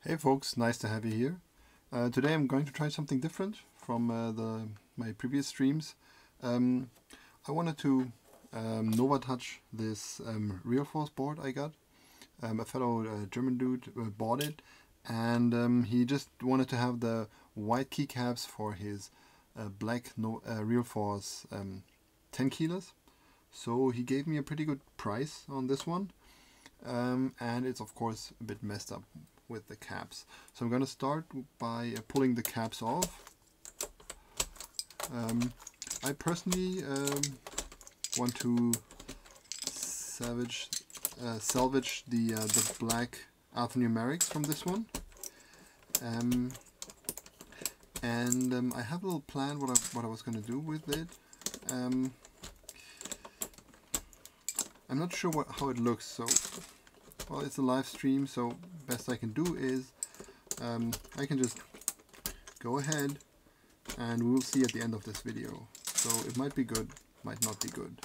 Hey folks, nice to have you here. Today I'm going to try something different from my previous streams. I wanted to Novatouch this realforce board I got. A fellow German dude bought it, and he just wanted to have the white keycaps for his black realforce 10 kilos. So he gave me a pretty good price on this one, and it's of course a bit messed up with the caps. So I'm going to start by pulling the caps off. I personally want to salvage the black alphanumerics from this one, and I have a little plan what I was going to do with it. I'm not sure how it looks, so well, it's a live stream, so best I can do is I can just go ahead and we'll see at the end of this video. So it might be good, might not be good.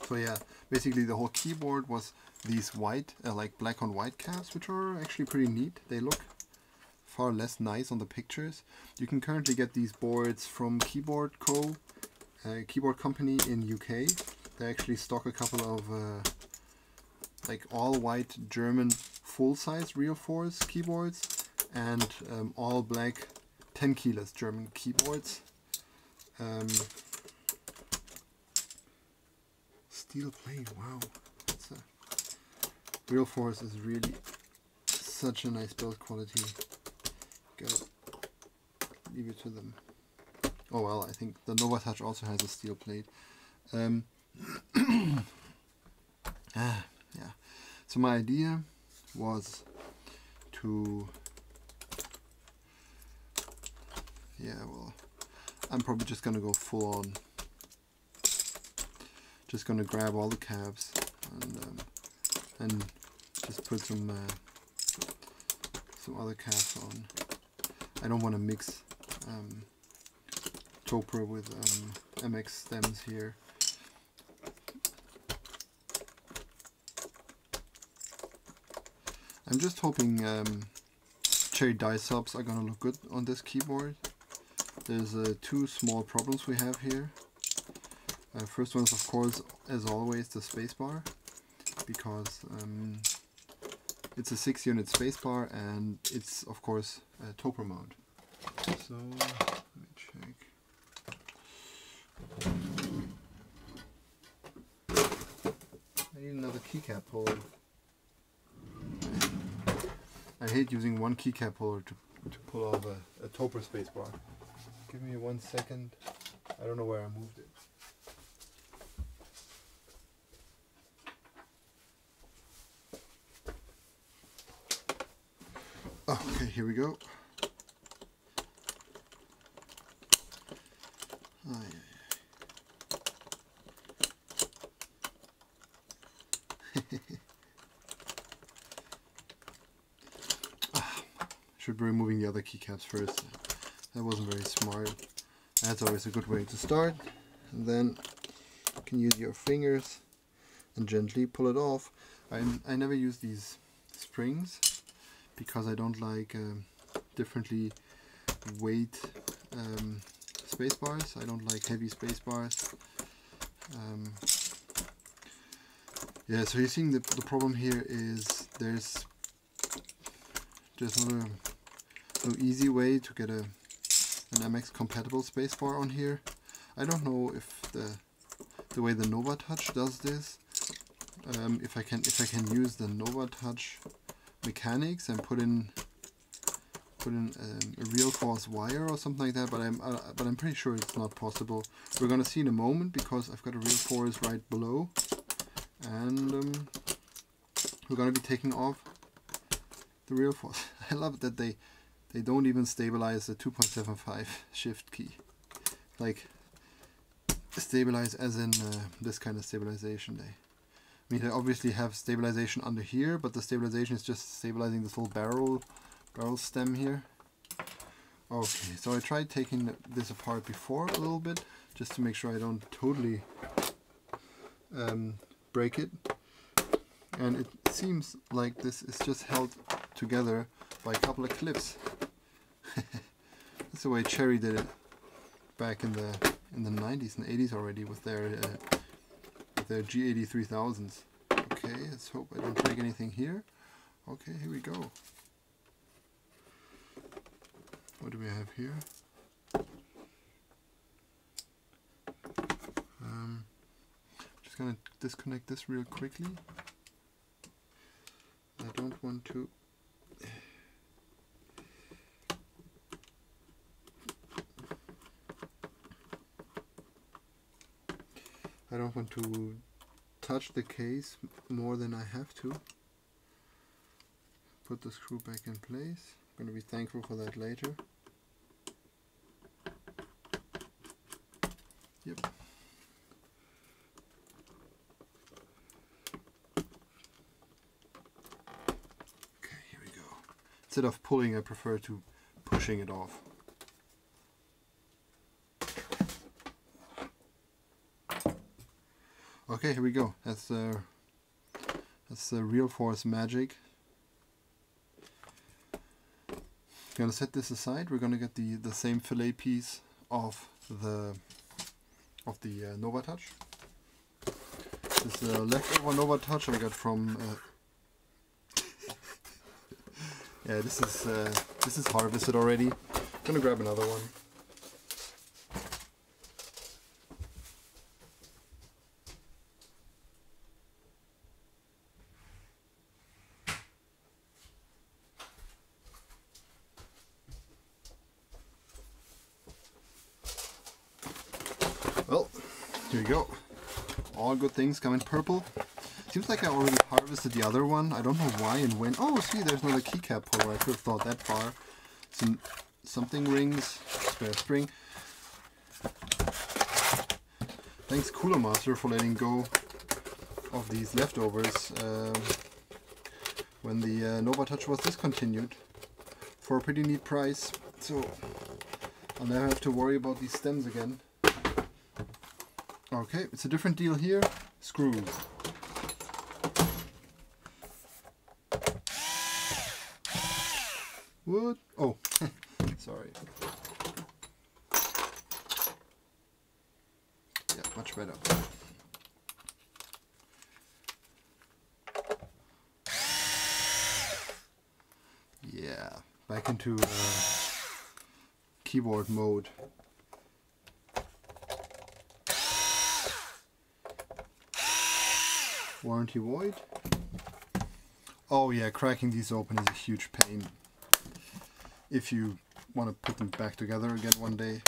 So yeah, basically the whole keyboard was these white, like black on white caps, which are actually pretty neat. They look far less nice on the pictures. You can currently get these boards from Keyboard Co., keyboard company in UK. They actually stock a couple of like all white German full-size realforce keyboards and all black 10 kilos German keyboards. Steel plate, wow. Realforce is really such a nice build quality. Gotta leave it to them. Oh well, I think the Novatouch also has a steel plate. Yeah. So my idea was to, I'm probably just gonna go full on. Just gonna grab all the caps and just put some other caps on. I don't want to mix Topra with MX stems here. I'm just hoping cherry die subs are gonna look good on this keyboard. There's two small problems we have here. First one is of course, as always, the spacebar, because it's a 6-unit spacebar and it's of course a Topra mount. So let me check. I need another keycap holder. I hate using one keycap holder to pull off a Topra spacebar. Give me 1 second. I don't know where I moved it. Oh, okay, here we go. Should be removing the other keycaps first. That wasn't very smart. That's always a good way to start. And then you can use your fingers and gently pull it off. I never use these springs because I don't like differently weight space bars. I don't like heavy space bars. Yeah, so you're seeing the problem here is there's no easy way to get an MX compatible spacebar on here. I don't know if the way the Novatouch does this, if I can use the Novatouch mechanics and put in a realforce wire or something like that, but I'm pretty sure it's not possible. We're gonna see in a moment because I've got a realforce right below, and we're gonna be taking off the realforce. I love that they don't even stabilize the 2.75 shift key, like stabilize as in this kind of stabilization. I mean, they obviously have stabilization under here, but the stabilization is just stabilizing this whole barrel stem here. Okay, so I tried taking this apart before a little bit, just to make sure I don't totally break it. And it seems like this is just held together by a couple of clips. That's the way Cherry did it back in the 90s and 80s already with their G83,000s. Okay, let's hope I don't break anything here. Okay, here we go. What do we have here? Just gonna disconnect this real quickly. I don't want to. I don't want to touch the case more than I have to. Put the screw back in place. I'm going to be thankful for that later. Yep. Okay, here we go. Instead of pulling, I prefer to pushing it off. Okay, here we go. That's the real force magic. Gonna set this aside. We're gonna get the same fillet piece of the Novatouch. This is a leftover Novatouch I got from. Yeah, this is harvested already. Gonna grab another one. Well, here we go. All good things come in purple. Seems like I already harvested the other one. I don't know why and when. Oh, see, there's another keycap puller. I could have thought that far. Some something rings, spare spring. Thanks Cooler Master for letting go of these leftovers when the Novatouch was discontinued for a pretty neat price. So I'll never have to worry about these stems again. Okay, it's a different deal here. Screws. What? Oh, sorry. Yeah, much better. Yeah, back into keyboard mode. Warranty void. Oh yeah, cracking these open is a huge pain if you want to put them back together again one day.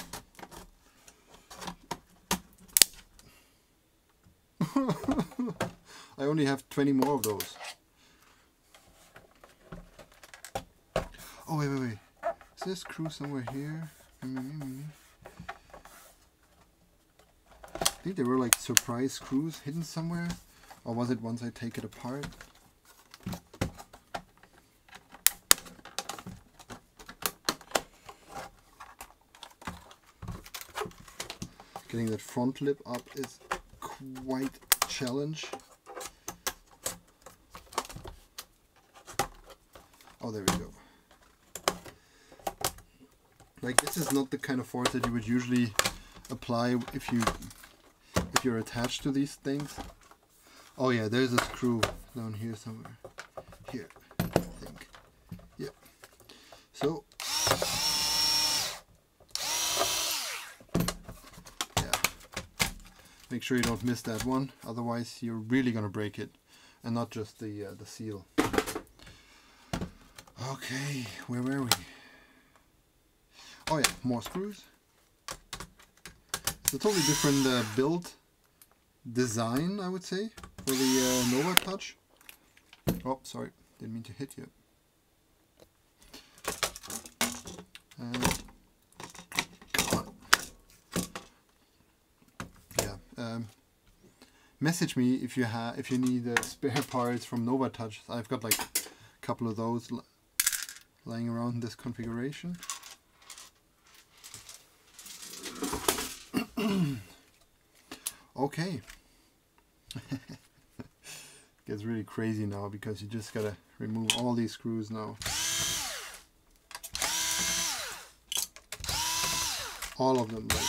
I only have 20 more of those. Oh wait. Is there a screw somewhere here? I think they were like surprise screws hidden somewhere. Or was it once I take it apart? Getting that front lip up is quite a challenge. Oh, there we go. Like, this is not the kind of force that you would usually apply if you're attached to these things. Oh yeah, there's a screw down here somewhere. Here, I think. Yep. So, yeah. Make sure you don't miss that one, otherwise you're really gonna break it, and not just the seal. Okay, where were we? Oh yeah, more screws. It's a totally different build design, I would say, for the Novatouch. Oh, sorry, didn't mean to hit you. Yeah, message me if you need spare parts from Novatouch. I've got like a couple of those lying around in this configuration. Okay. gets really crazy now because you just gotta remove all these screws now. All of them, like.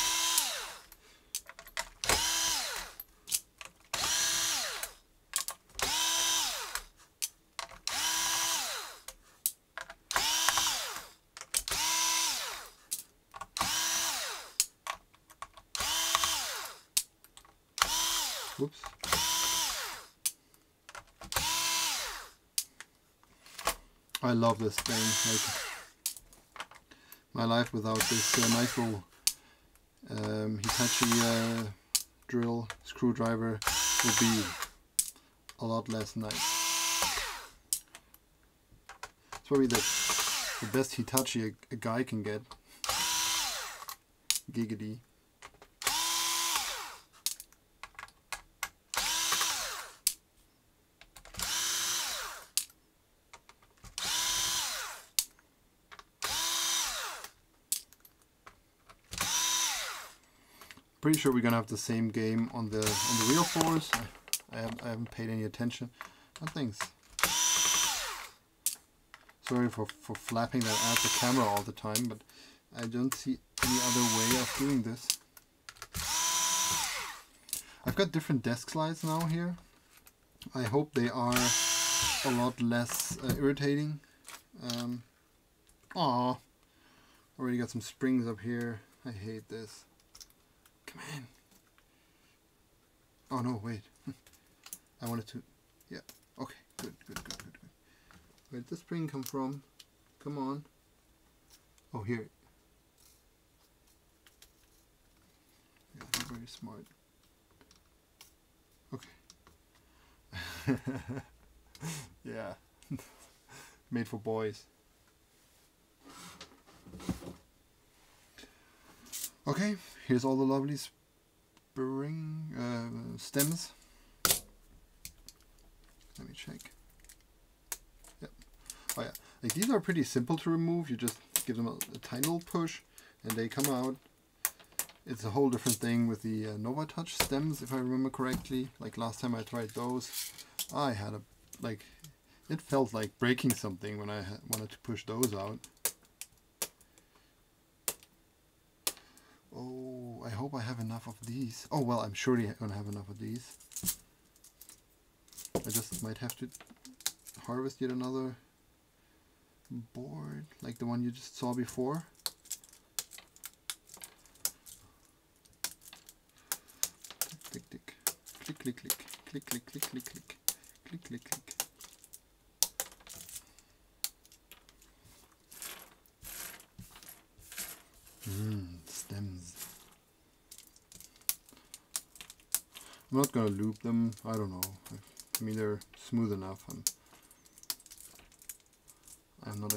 Whoops. I love this thing. Like, my life without this nice little Hitachi drill screwdriver would be a lot less nice. It's probably the best Hitachi a guy can get. Giggity. Pretty sure we're gonna have the same game on the real force. I haven't paid any attention. That thing's. Sorry for flapping that at the camera all the time, but I don't see any other way of doing this. I've got different desk slides now here. I hope they are a lot less irritating. Aw, already got some springs up here. I hate this. Come on. Oh no, wait. I wanted to. Yeah. Okay. Good. Where did the spring come from? Come on. Oh, here. Yeah, I'm very smart. Okay. Yeah. Made for boys. Okay, here's all the lovely spring stems. Let me check. Yep. Oh yeah, like these are pretty simple to remove. You just give them a tiny little push and they come out. It's a whole different thing with the Novatouch stems, if I remember correctly. Like last time I tried those, I had a, like, it felt like breaking something when I wanted to push those out. Oh, I hope I have enough of these. Oh well, I'm surely gonna have enough of these. I just might have to harvest yet another board, like the one you just saw before. Click, click, click, click, click, click, click, click, click, click, click, click, click. Stems. I'm not gonna loop them. I don't know. I mean, they're smooth enough. I'm not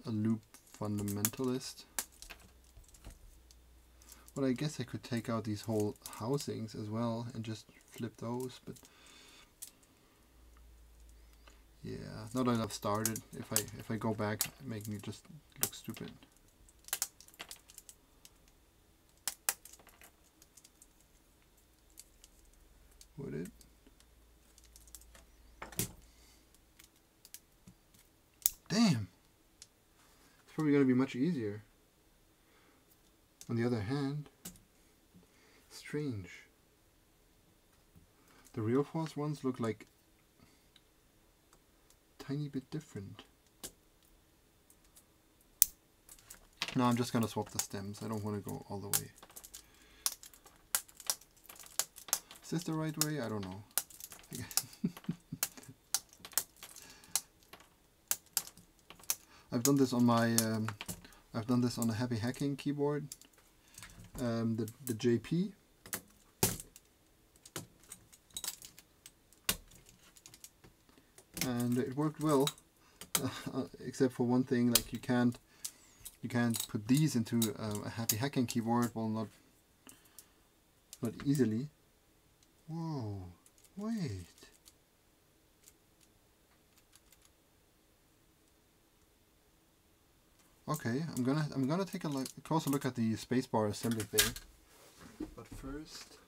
a loop fundamentalist. But I guess I could take out these whole housings as well and just flip those. But yeah, now that I've started, if I go back, make me just look stupid. Would it? Damn! It's probably going to be much easier. On the other hand, strange. The real force ones look like tiny bit different. No, I'm just gonna swap the stems. I don't want to go all the way. Is this the right way? I don't know. I've done this on my I've done this on a Happy Hacking keyboard, the JP. And it worked well, except for one thing, like you can't put these into a Happy Hacking keyboard. Well, not easily. Whoa! Wait. Okay, I'm gonna take a closer look at the spacebar assembly thing. But first,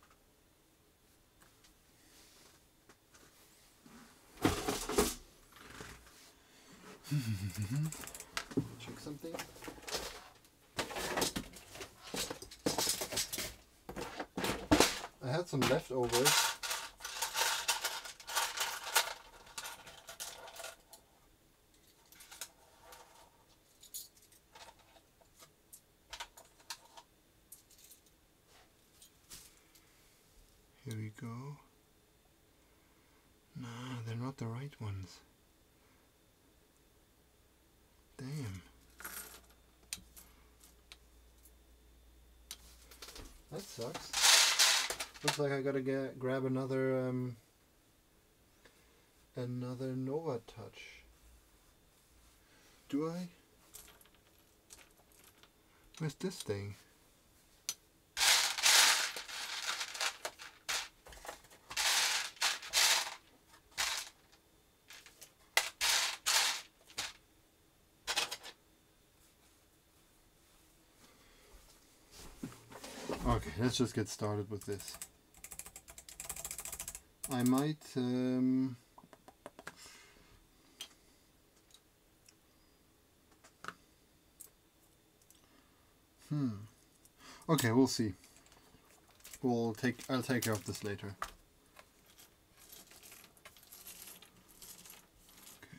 Check something. I had some leftovers. Here we go. Nah, they're not the right ones. Damn. That sucks. Looks like I gotta grab another Novatouch. Do I? Where's this thing? Okay, let's just get started with this. I might okay, we'll see. I'll take care of this later. Okay.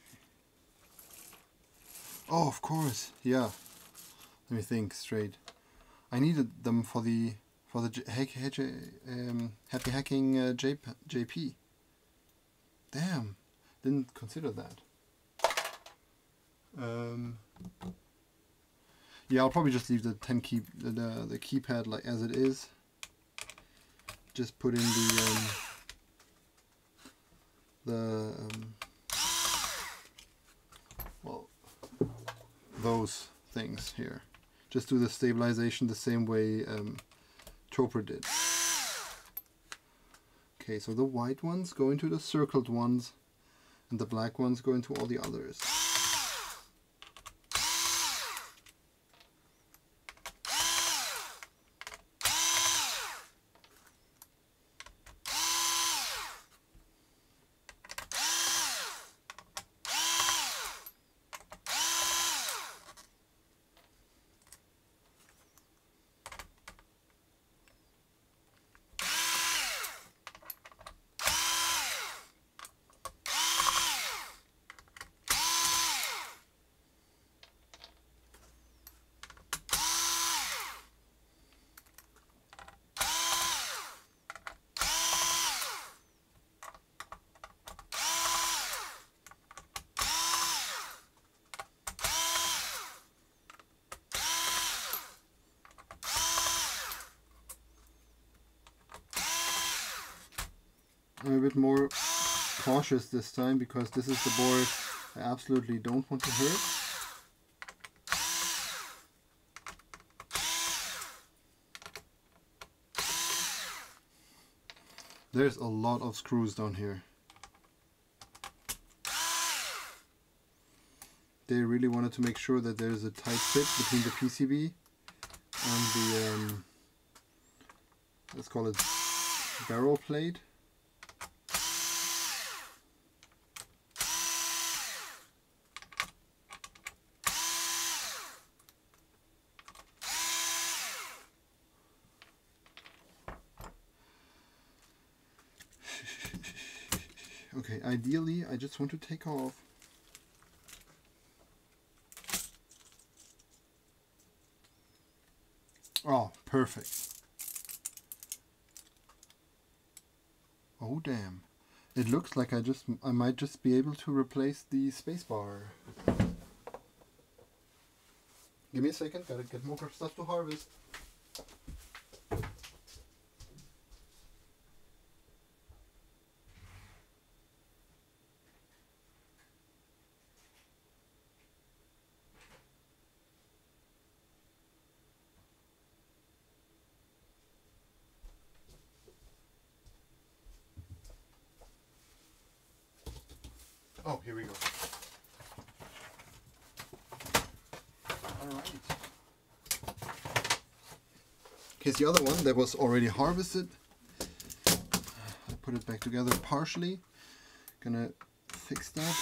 Oh, of course. Yeah. Let me think straight. I needed them for the Happy Hacking JP. Damn, didn't consider that. Yeah, I'll probably just leave the the keypad like as it is. Just put in well, those things here. Just do the stabilization the same way Chopper did. Okay, so the white ones go into the circled ones, and the black ones go into all the others. I'm a bit more cautious this time because this is the board I absolutely don't want to hurt. There's a lot of screws down here. They really wanted to make sure that there's a tight fit between the PCB and the, let's call it barrel plate. Okay, ideally I just want to take off oh, perfect. Oh damn. It looks like I might just be able to replace the spacebar. Give me a second, gotta get more stuff to harvest. Oh, here we go. Alright. Okay, the other one that was already harvested. I put it back together partially. Gonna fix that.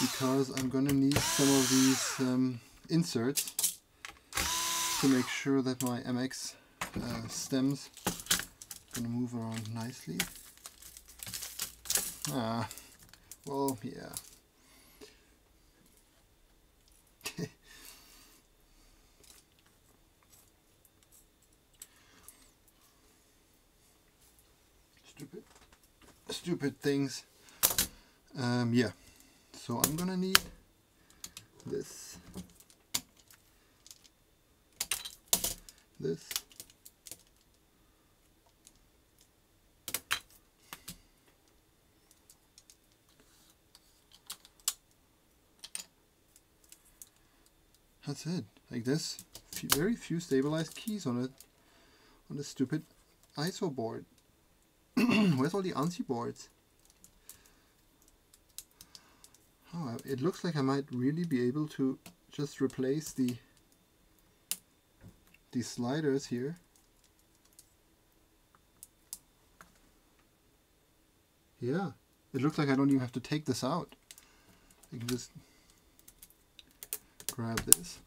because I'm gonna need some of these inserts to make sure that my MX stems gonna move around nicely. Well, yeah. Stupid things. Yeah. So I'm gonna need this. That's it. Like this. Very few stabilized keys on it. On this stupid ISO board. Where's all the ANSI boards? Oh, it looks like I might really be able to just replace these sliders here. Yeah, it looks like I don't even have to take this out. I can just grab this.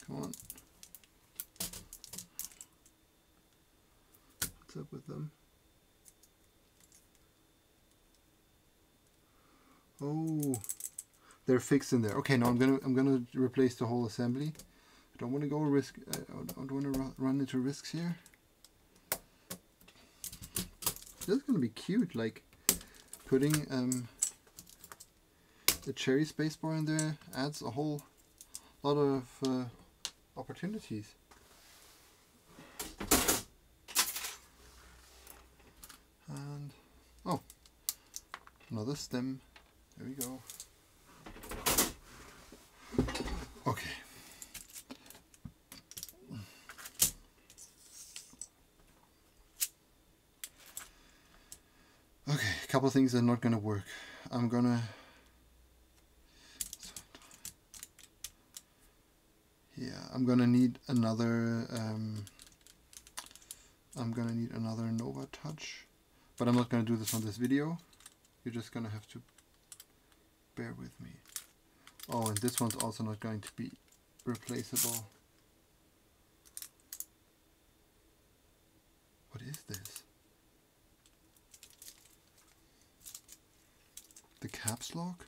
Come on. What's up with them? Oh, they're fixed in there. Okay, now I'm gonna replace the whole assembly. I don't want to go risk. I don't want to run into risks here. This is gonna be cute, like putting the cherry spacebar in there adds a whole lot of opportunities. And oh, another stem. There we go. Okay. Okay, a couple of things are not gonna work. I'm gonna need another Novatouch, but I'm not gonna do this on this video. You're just gonna have to bear with me. Oh, and this one's also not going to be replaceable. What is this? The caps lock?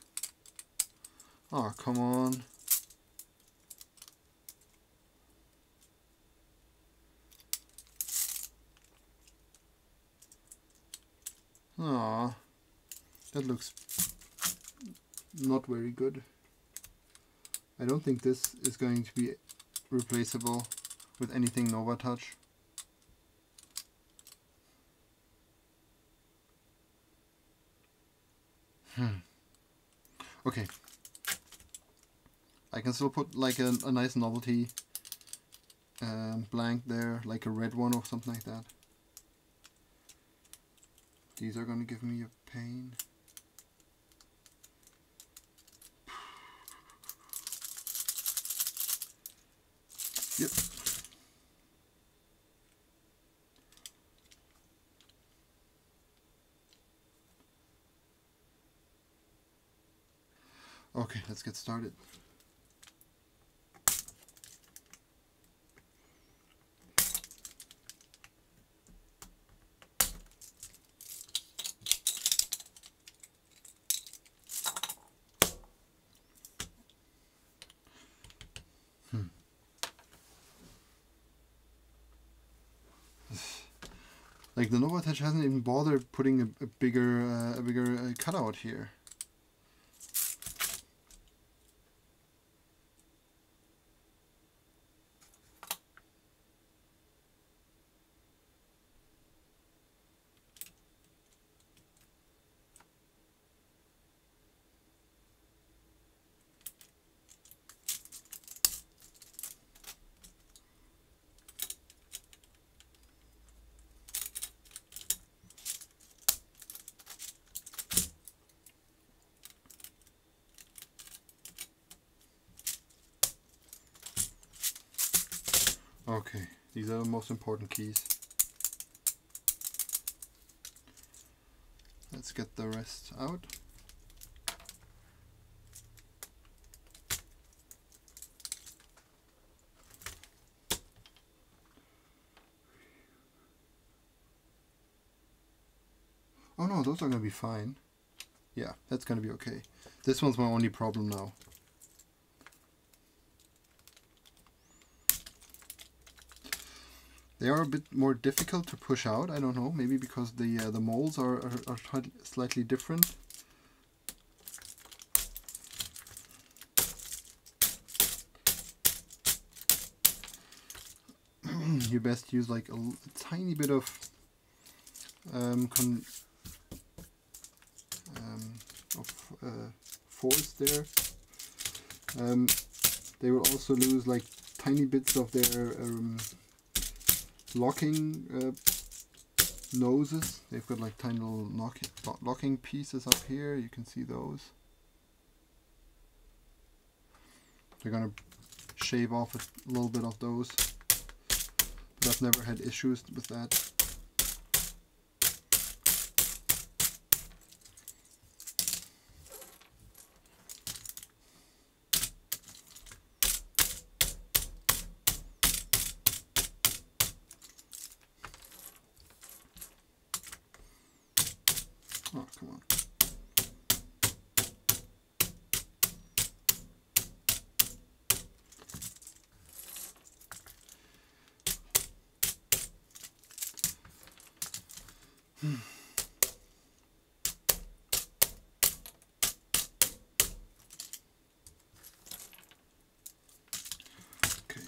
Oh, come on. Ah, that looks not very good. I don't think this is going to be replaceable with anything Novatouch. Okay. I can still put like a nice novelty blank there, like a red one or something like that. These are going to give me a pain. Yep. Okay, let's get started. Like the Novatouch hasn't even bothered putting a bigger cutout here. Okay, these are the most important keys. let's get the rest out. Oh no, those are going to be fine. Yeah, that's going to be okay. This one's my only problem now. They are a bit more difficult to push out. I don't know, maybe because the molds are slightly different. You best use like a tiny bit of force there. They will also lose like tiny bits of their locking noses. They've got like tiny little locking pieces up here. You can see those. They're gonna shave off a little bit of those, but I've never had issues with that. Oh, come on. Okay.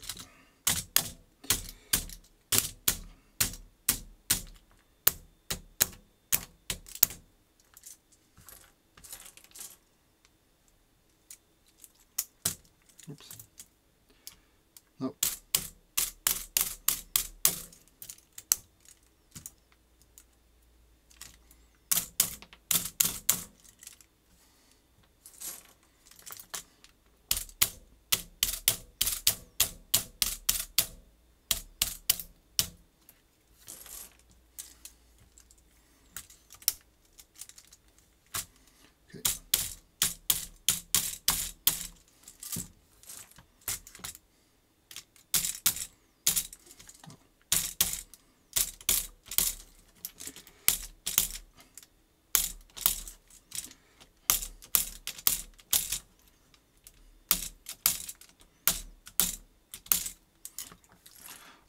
Oops. Nope. Okay.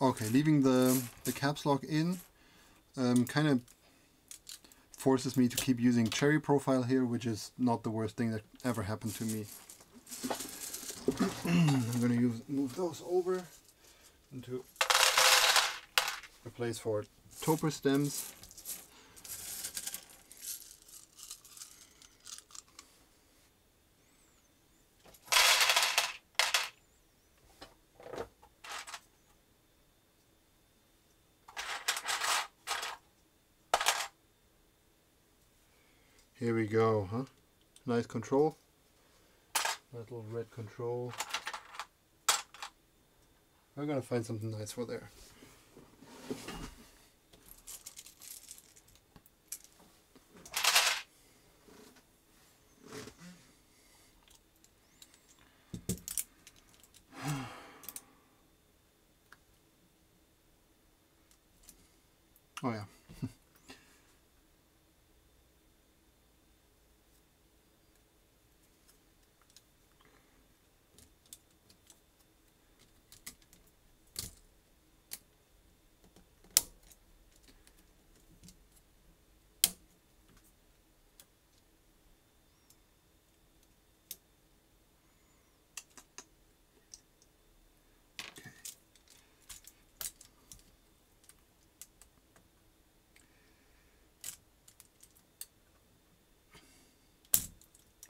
Okay, leaving the caps lock in kind of forces me to keep using cherry profile here, which is not the worst thing that ever happened to me. I'm going to move those over into a place for topper stems. Here we go, huh? Nice control. That little red control. I'm gonna find something nice for there. Oh yeah.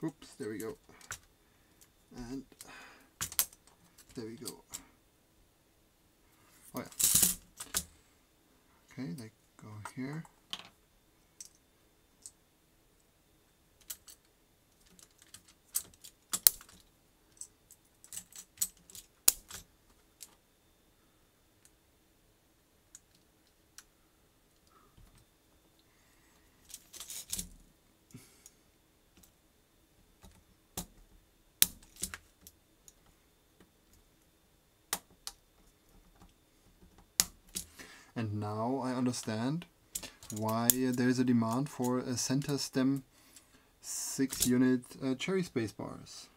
Oops, there we go. And there we go. Oh yeah. Okay, they go here. And now I understand why there's a demand for a center stem 6-unit cherry space bars.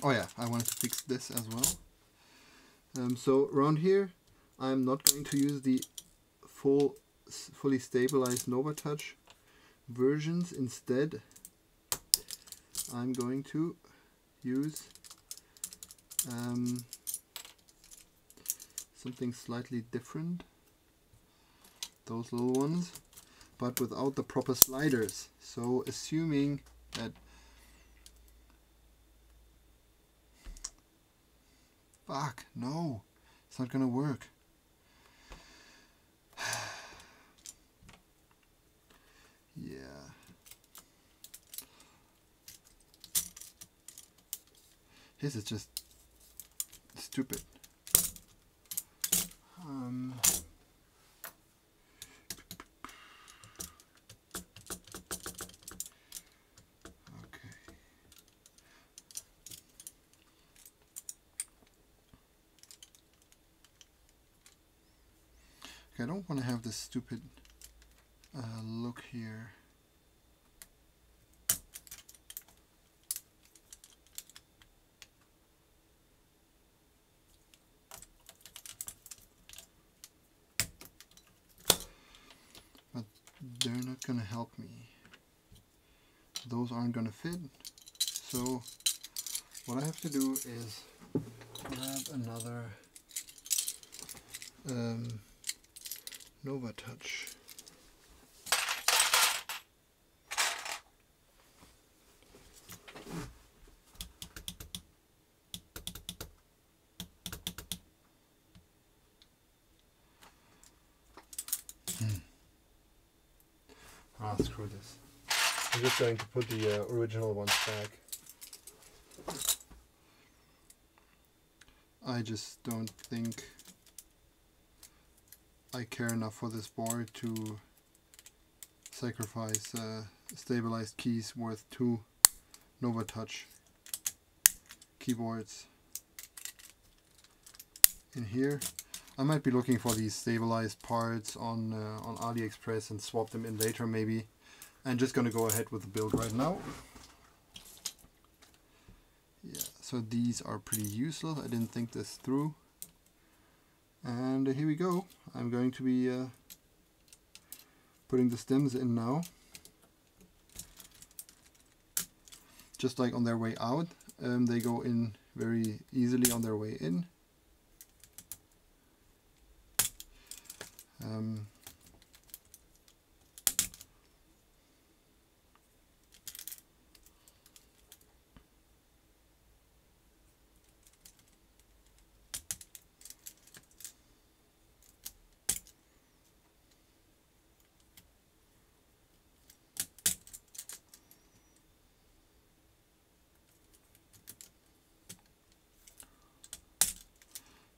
Oh yeah, I wanted to fix this as well. So around here I'm not going to use the fully stabilized Novatouch versions. Instead I'm going to use something slightly different, those little ones, but without the proper sliders. So assuming that, fuck, no, it's not gonna work. Yeah. This is just stupid. Okay. I don't want to have this stupid look here. But they're not gonna help me. Those aren't gonna fit. So what I have to do is grab another Novatouch. Ah, screw this. I'm just going to put the original ones back. I just don't think I care enough for this board to sacrifice stabilized keys worth 2 Novatouch keyboards in here. I might be looking for these stabilized parts on AliExpress and swap them in later maybe. I'm just gonna go ahead with the build right now. Yeah, so these are pretty useless. I didn't think this through. And here we go. I'm going to be putting the stems in now. Just like on their way out, they go in very easily on their way in.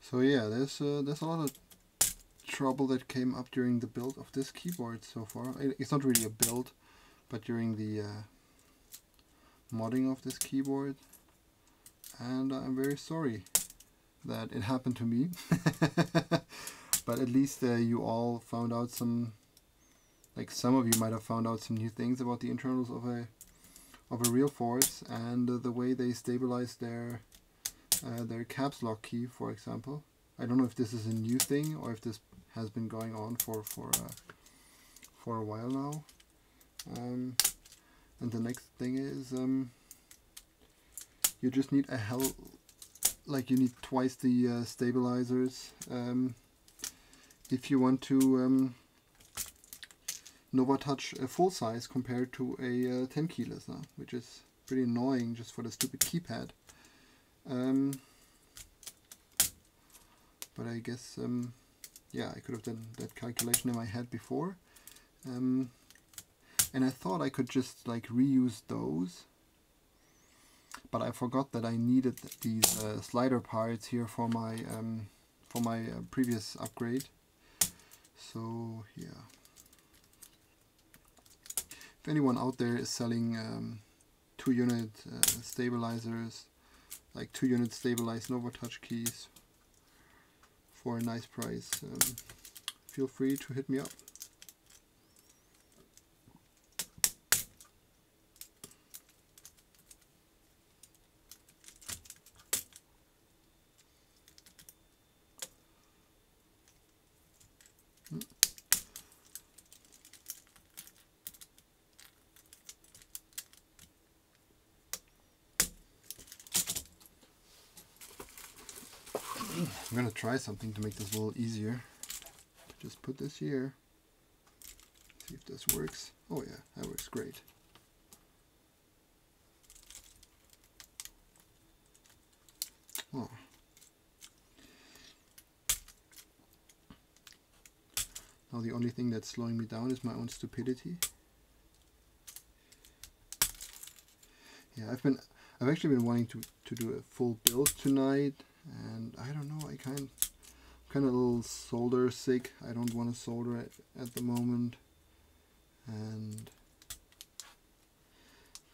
So yeah, there's a lot of trouble that came up during the build of this keyboard so far. It's not really a build, but during the modding of this keyboard, and I'm very sorry that it happened to me. But at least you all found out some, like some of you might have found out some new things about the internals of a realforce and the way they stabilize their caps lock key, for example. I don't know if this is a new thing or if this has been going on for a while now. And the next thing is you just need you need twice the stabilizers if you want to Novatouch a full size compared to a 10 key listener, which is pretty annoying just for the stupid keypad. But I guess yeah, I could have done that calculation in my head before, and I thought I could just like reuse those, but I forgot that I needed these slider parts here for my previous upgrade. So yeah, if anyone out there is selling 2-unit stabilizers, like 2-unit stabilized Novatouch keys for a nice price. Feel free to hit me up. I'm gonna try something to make this a little easier. Just put this here. See if this works. Oh yeah, that works great. Oh. Now the only thing that's slowing me down is my own stupidity. Yeah, I've actually been wanting to do a full build tonight, and I don't know, I'm kind of a little solder sick. I don't want to solder it at the moment, and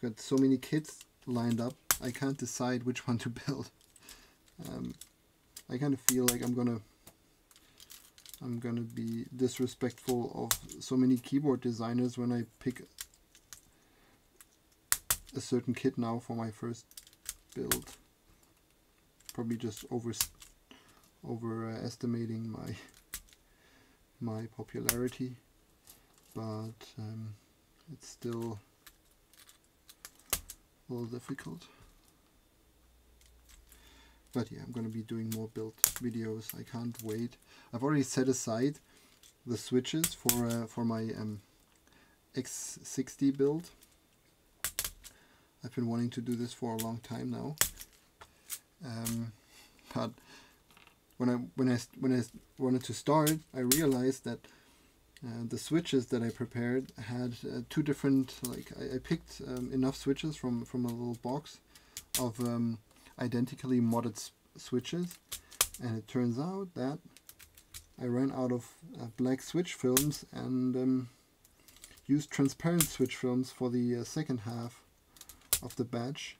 I've got so many kits lined up, I can't decide which one to build. I kind of feel like I'm gonna be disrespectful of so many keyboard designers when I pick a certain kit now for my first build. Probably just overestimating my popularity, but it's still a little difficult. But yeah, I'm going to be doing more build videos. I can't wait. I've already set aside the switches for my X60 build. I've been wanting to do this for a long time now. But when I wanted to start, I realized that the switches that I prepared had two different, like I picked enough switches from a little box of identically modded switches, and it turns out that I ran out of black switch films and used transparent switch films for the second half of the batch,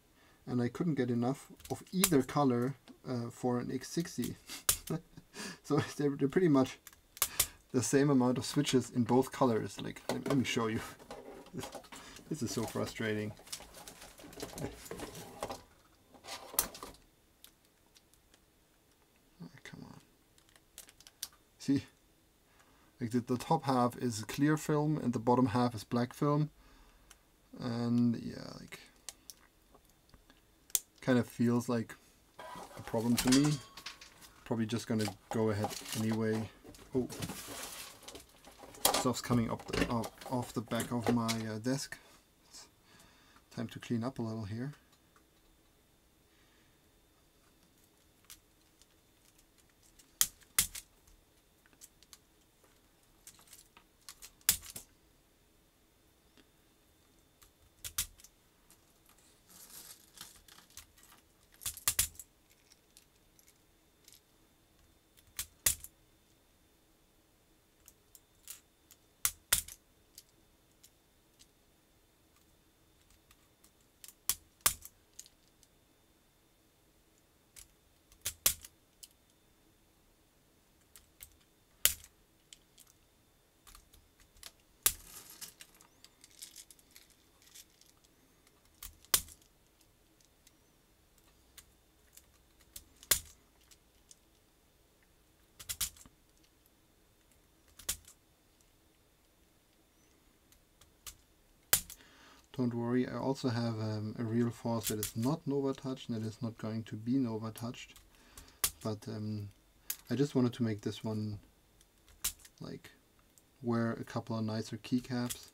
and I couldn't get enough of either color for an X60. So they're pretty much the same amount of switches in both colors. Like, let me show you. This is so frustrating. Come on. See? Like the top half is clear film and the bottom half is black film. And yeah, like, kind of feels like a problem to me. Probably just gonna go ahead anyway. Oh, stuff's coming up off the back of my desk. It's time to clean up a little here. Don't worry, I also have a realforce that is not Novatouch and that is not going to be Novatouched. But I just wanted to make this one like wear a couple of nicer keycaps,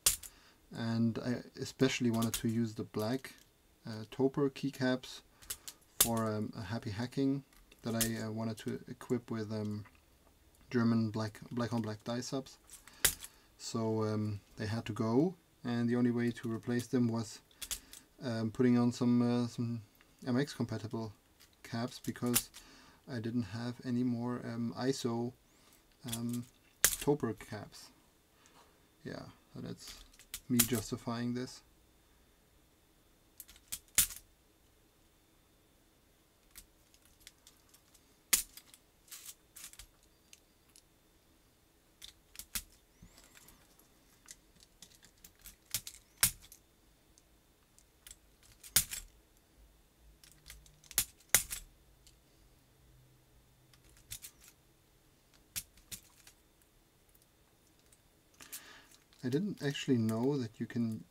and I especially wanted to use the black taupe keycaps for a happy hacking that I wanted to equip with German black on black die subs. So they had to go, and the only way to replace them was putting on some MX compatible caps, because I didn't have any more ISO taupe caps. Yeah, so that's me justifying this. I didn't actually know that you can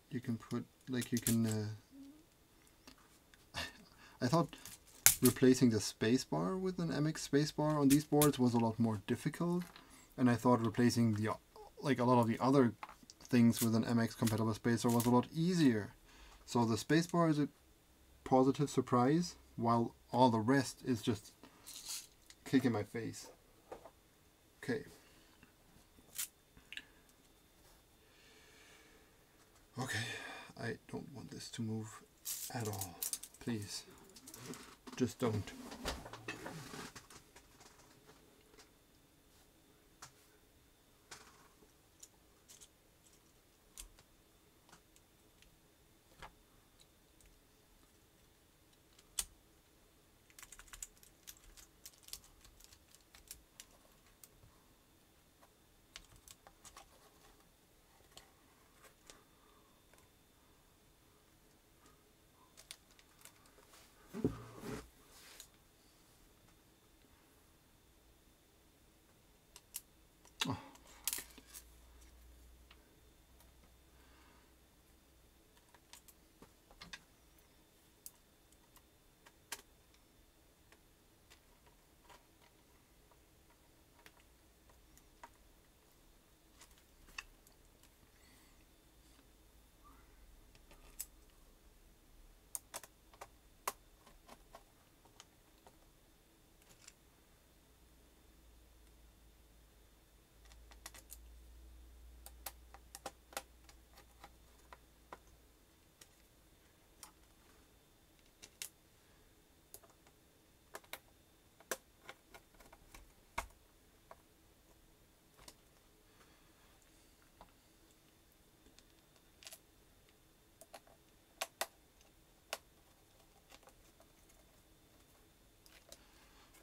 put, like, you can I thought replacing the spacebar with an MX spacebar on these boards was a lot more difficult, and I thought replacing the, like, a lot of the other things with an MX compatible spacebar was a lot easier. So the spacebar is a positive surprise, while all the rest is just kick in my face. Okay. Okay, I don't want this to move at all. Please, just don't. Oh,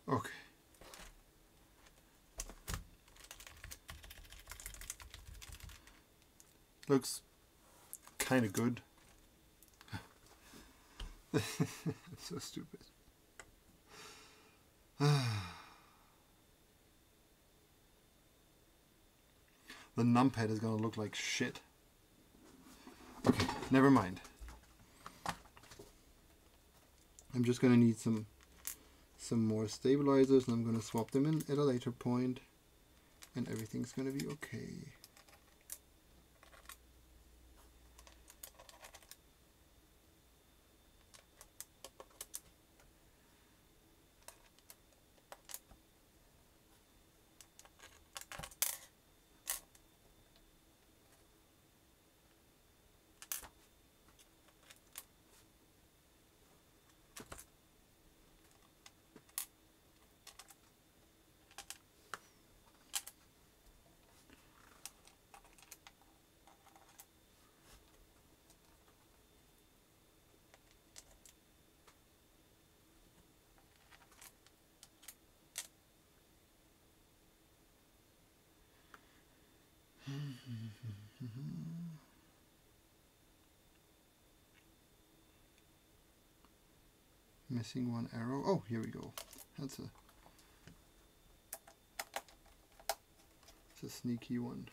okay. Looks kind of good. It's so stupid. The numpad is gonna look like shit. Okay, never mind. I'm just gonna need some more stabilizers, and I'm gonna swap them in at a later point, and everything's gonna be okay. Missing one arrow. Oh, here we go. That's a sneaky one.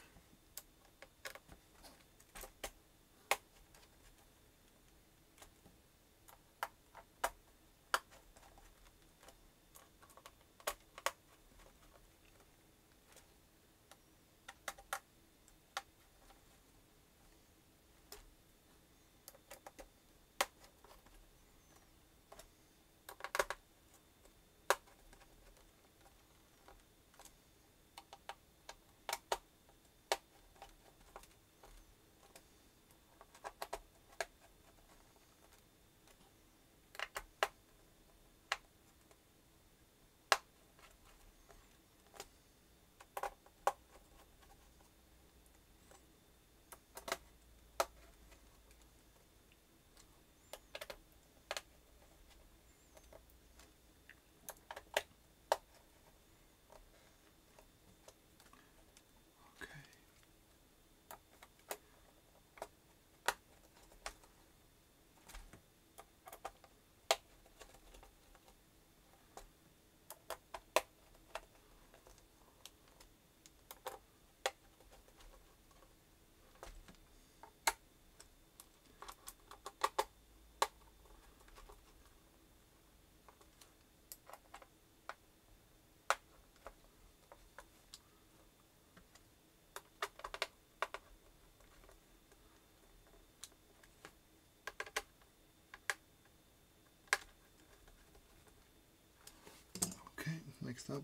Next up,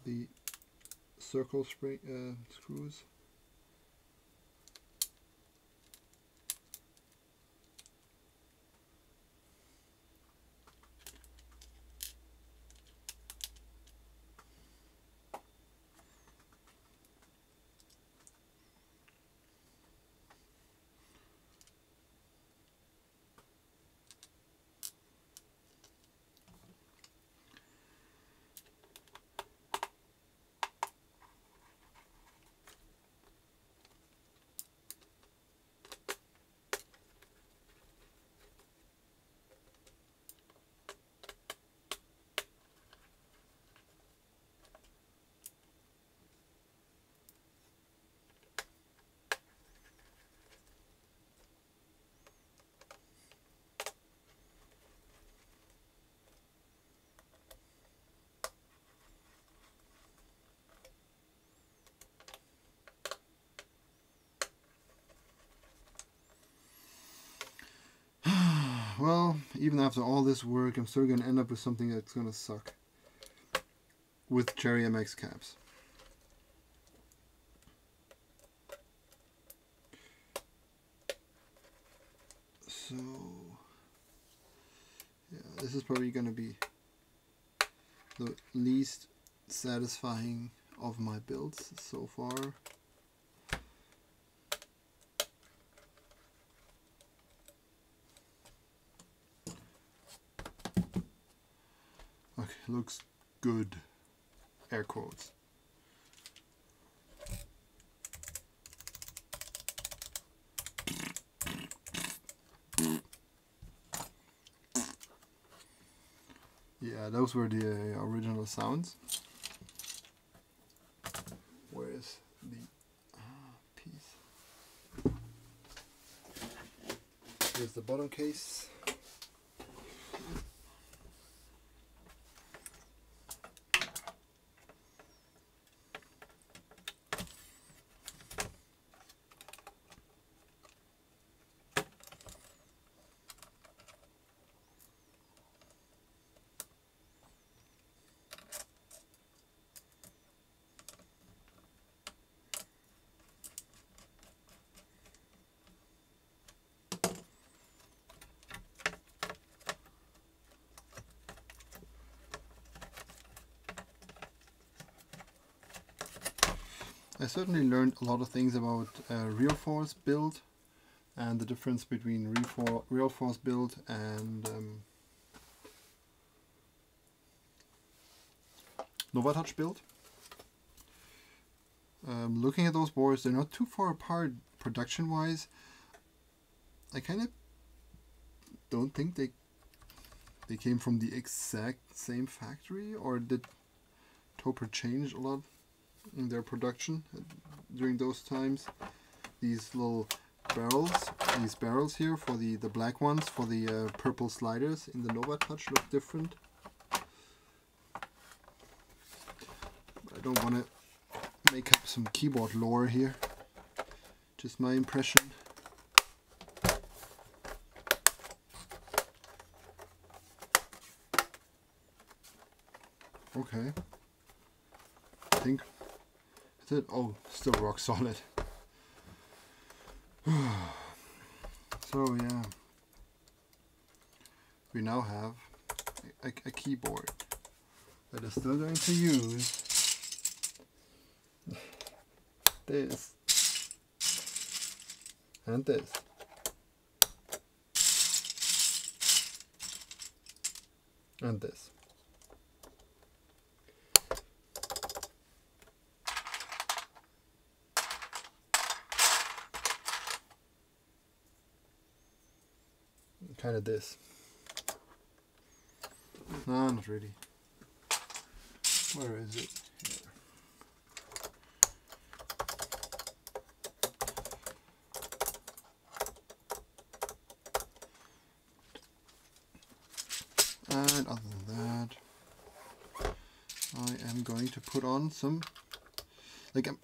the circle spring screws. Well, even after all this work, I'm still going to end up with something that's going to suck. With Cherry MX caps. So, yeah, this is probably going to be the least satisfying of my builds so far. Okay, looks good. Air quotes. Yeah, those were the original sounds. Where's the piece? Here's the bottom case. I certainly learned a lot of things about real force build and the difference between real force build and Novatouch build. Looking at those boards, they're not too far apart production wise. I kind of don't think they came from the exact same factory, or did Topper change a lot in their production during those times. These little barrels, these barrels here for the black ones for the purple sliders in the Novatouch look different. I don't want to make up some keyboard lore here, just my impression. Okay, I think that's it. Oh, still rock solid. So yeah, we now have a keyboard that is still going to use this and this. And this. Kind of this. No, not really. Where is it? Here. And other than that, I am going to put on some, like I'm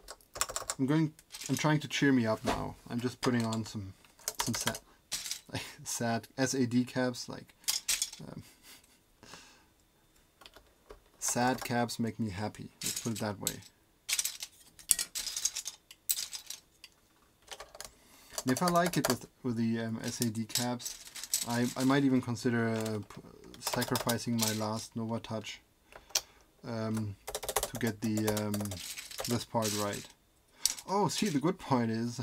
trying to cheer me up now. I'm just putting on some sad SAD caps, like sad caps make me happy. Let's put it that way. And if I like it with the SAD caps, I might even consider sacrificing my last Novatouch to get the this part right. Oh, see, the good part is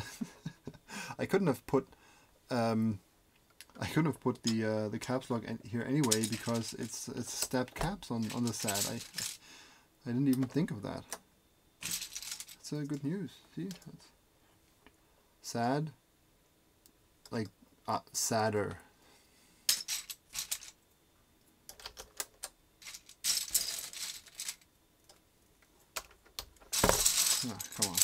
I couldn't have put the caps lock here anyway, because it's stabbed caps on the SAD. I didn't even think of that. It's good news. See, that's SAD, like sadder. Ah, come on.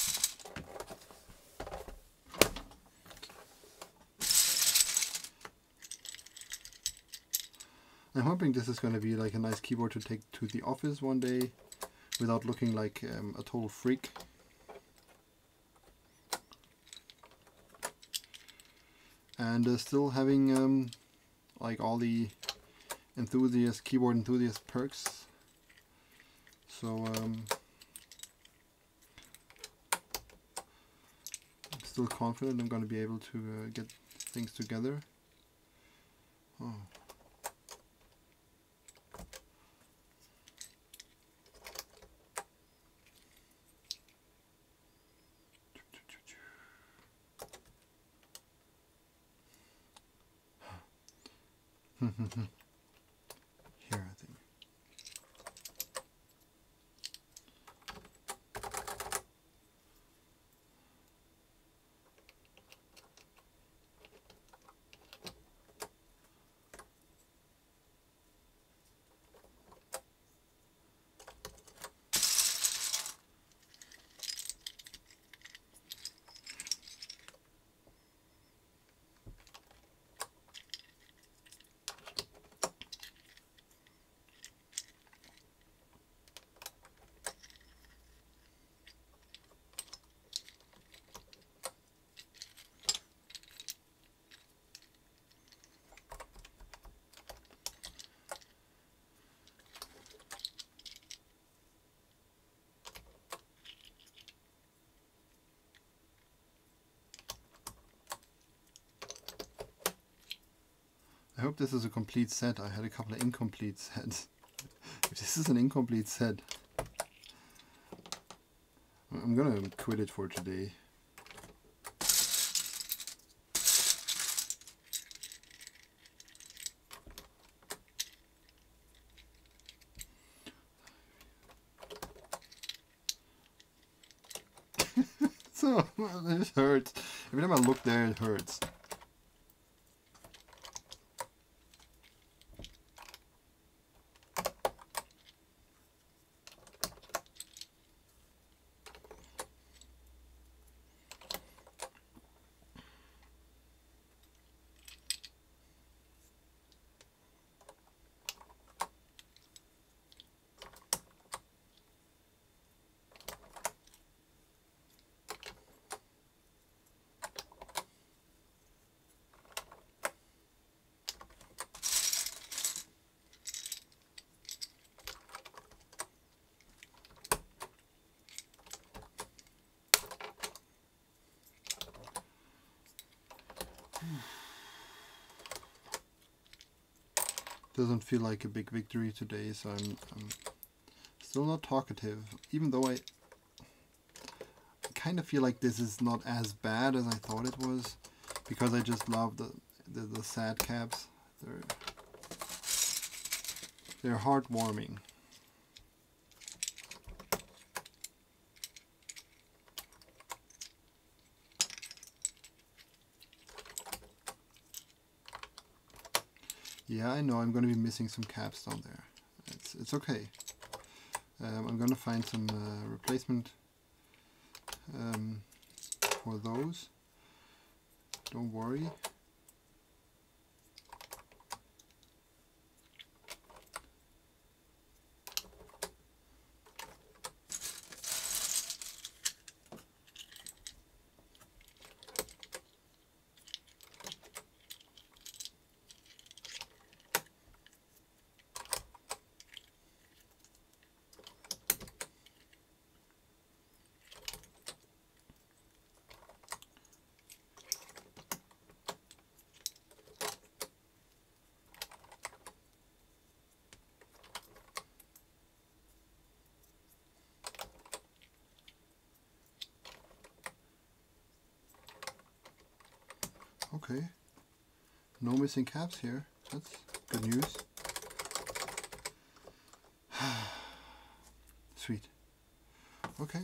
I'm hoping this is going to be like a nice keyboard to take to the office one day without looking like a total freak. And still having like all the keyboard enthusiast perks. So I'm still confident I'm going to be able to get things together. Oh. Here, I think. I hope this is a complete set. I had a couple of incomplete sets. If this is an incomplete set, I'm gonna quit it for today. So, it hurts. Every time I look there, it hurts. Doesn't feel like a big victory today, so I'm still not talkative, even though I kind of feel like this is not as bad as I thought it was, because I just love the sad caps. They're heartwarming. Yeah, I know I'm going to be missing some caps down there. It's okay. I'm going to find some replacement for those. Don't worry. Okay. No missing caps here. That's good news. Sweet. Okay.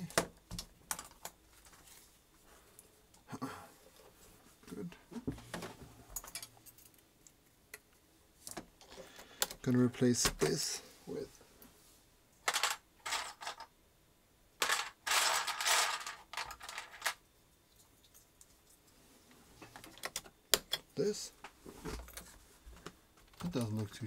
Good. Gonna replace this with this. That doesn't look too